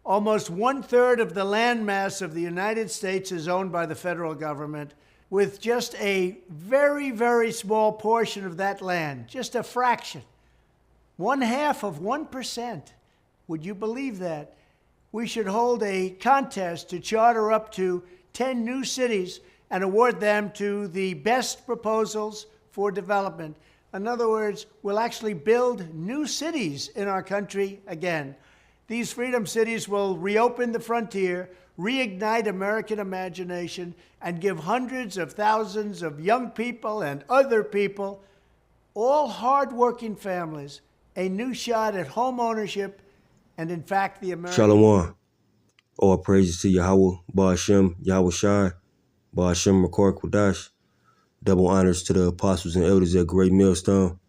Almost 1/3 of the landmass of the United States is owned by the federal government, with just a very, very small portion of that land, just a fraction, 1/2 of 1%. Would you believe that? We should hold a contest to charter up to 10 new cities and award them to the best proposals for development. In other words, we'll actually build new cities in our country again. These freedom cities will reopen the frontier, reignite American imagination, and give hundreds of thousands of young people and other people, all hardworking families, a new shot at home ownership and, in fact, the American... Shalom. All praises to Yahweh, Ba'ashem, Yahweh Shai, Ba'ashem, Makar Kodash. Double honors to the apostles and elders at Great Millstone.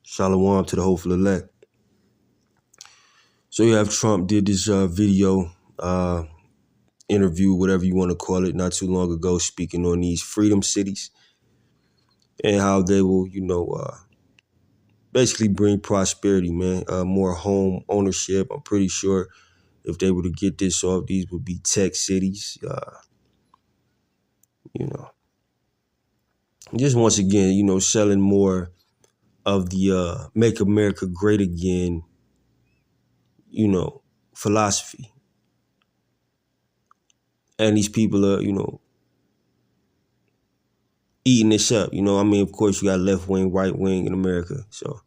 Shalom to the hopeful elect. So you have Trump did this video, interview, whatever you want to call it, not too long ago, speaking on these freedom cities and how they will, basically bring prosperity, man, more home ownership. I'm pretty sure if they were to get this off, these would be tech cities, Just once again, selling more of the Make America Great Again, philosophy. And these people are, eating this up. Of course, you got left wing, right wing in America. So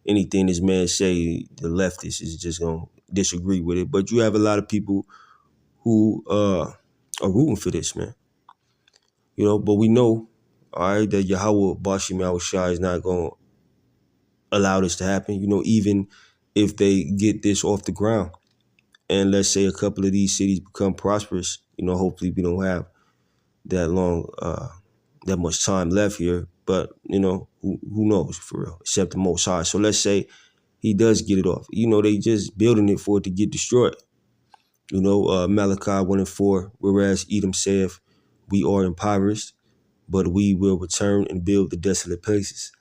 anything this man say, the leftist is just going to disagree with it. But you have a lot of people who are rooting for this, man. But we know, all right, that Yahweh Bashim Yahweh Shai is not going to allow this to happen. Even if they get this off the ground and let's say a couple of these cities become prosperous, hopefully we don't have that long, that much time left here. But, who knows for real, except the Most High. So let's say he does get it off. They just building it for it to get destroyed. Malachi 1:4, whereas Edom saith, we are impoverished, but we will return and build the desolate places.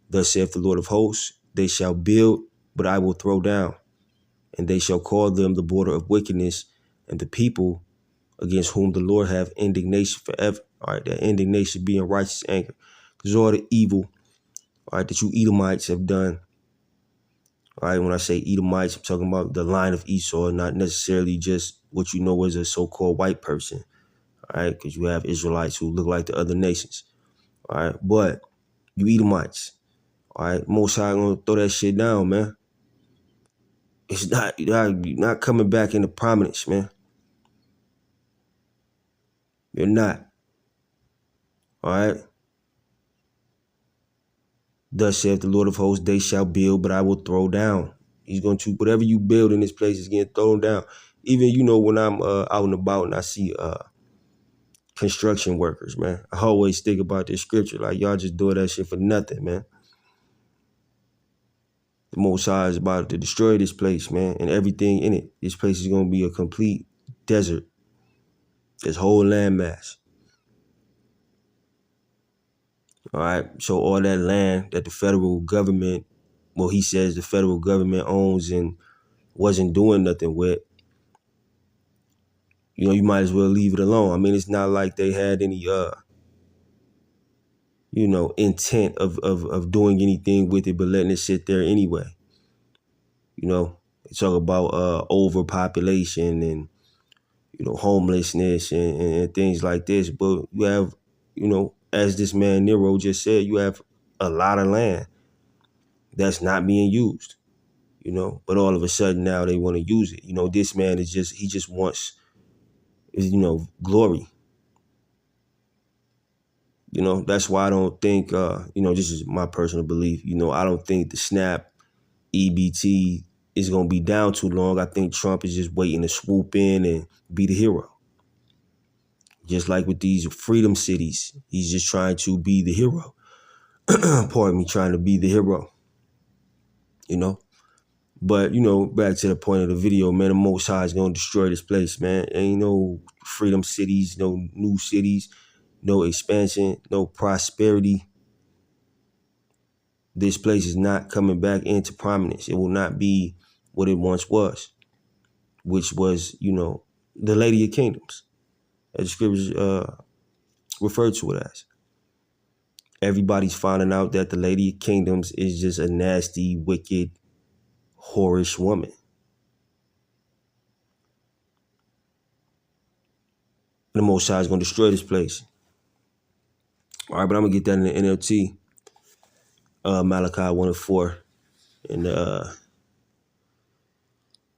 Thus saith the Lord of hosts, they shall build, but I will throw down, and they shall call them the border of wickedness, and the people against whom the Lord have indignation forever. All right, that indignation being righteous anger. Because all the evil, all right, that you Edomites have done. All right, when I say Edomites, I'm talking about the line of Esau, not necessarily just what you know as a so-called white person. All right, because you have Israelites who look like the other nations. All right, but you Edomites, all right, Most High gonna throw that shit down, man. It's not, you're not coming back into prominence, man. You're not. All right. Thus saith the Lord of hosts, they shall build, but I will throw down. He's going to, whatever you build in this place is getting thrown down. Even, when I'm out and about and I see construction workers, man, I always think about this scripture. Like, y'all just doing that shit for nothing, man. The Most High is about to destroy this place, man, and everything in it. This place is going to be a complete desert. This whole landmass. All right. So all that land that the federal government, well, he says the federal government owns and wasn't doing nothing with, you might as well leave it alone. It's not like they had any, intent of doing anything with it, but letting it sit there anyway. They talk about overpopulation and, homelessness and things like this. But you have, as this man Nero just said, you have a lot of land that's not being used, but all of a sudden now they want to use it. This man he just wants, glory. That's why I don't think, this is my personal belief. I don't think the SNAP EBT is going to be down too long. I think Trump is just waiting to swoop in and be the hero. Just like with these freedom cities, he's just trying to be the hero. Pardon me, trying to be the hero. But, back to the point of the video, man, the Most High is going to destroy this place, man. Ain't no freedom cities, no new cities, no expansion, no prosperity. This place is not coming back into prominence. It will not be what it once was. which was, the Lady of Kingdoms, as the scriptures refer to it as. Everybody's finding out that the Lady of Kingdoms is just a nasty, wicked, whorish woman. The Most High is going to destroy this place. All right, but I'm going to get that in the NLT. Malachi 1:4 in the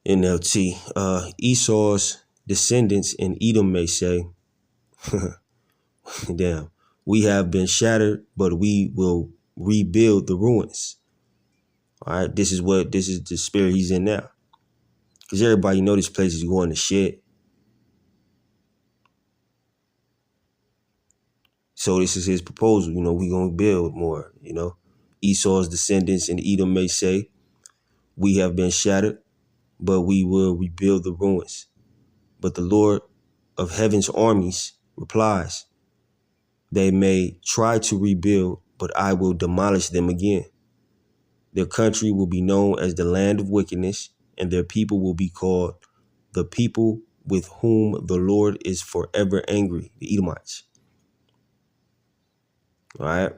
NLT. Esau's descendants in Edom may say, damn, we have been shattered, but we will rebuild the ruins. All right, this is the spirit he's in now. Because everybody know this place is going to shit. So this is his proposal. We going to build more, Esau's descendants in Edom may say, we have been shattered, but we will rebuild the ruins. But the Lord of heaven's armies replies, they may try to rebuild, but I will demolish them again. Their country will be known as the land of wickedness, and their people will be called the people with whom the Lord is forever angry, the Edomites. All right.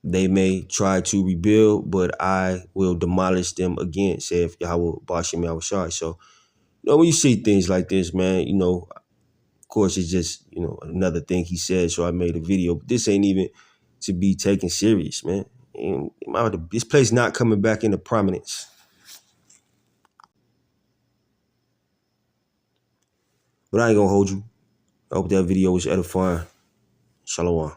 They may try to rebuild, but I will demolish them again, saith Yahweh Bashim Yahushai. So, when you see things like this, man, of course, it's just, another thing he said. So I made a video, but this ain't even to be taken serious, man. And this place not coming back into prominence. But I ain't gonna hold you. I hope that video was edifying. Shalom.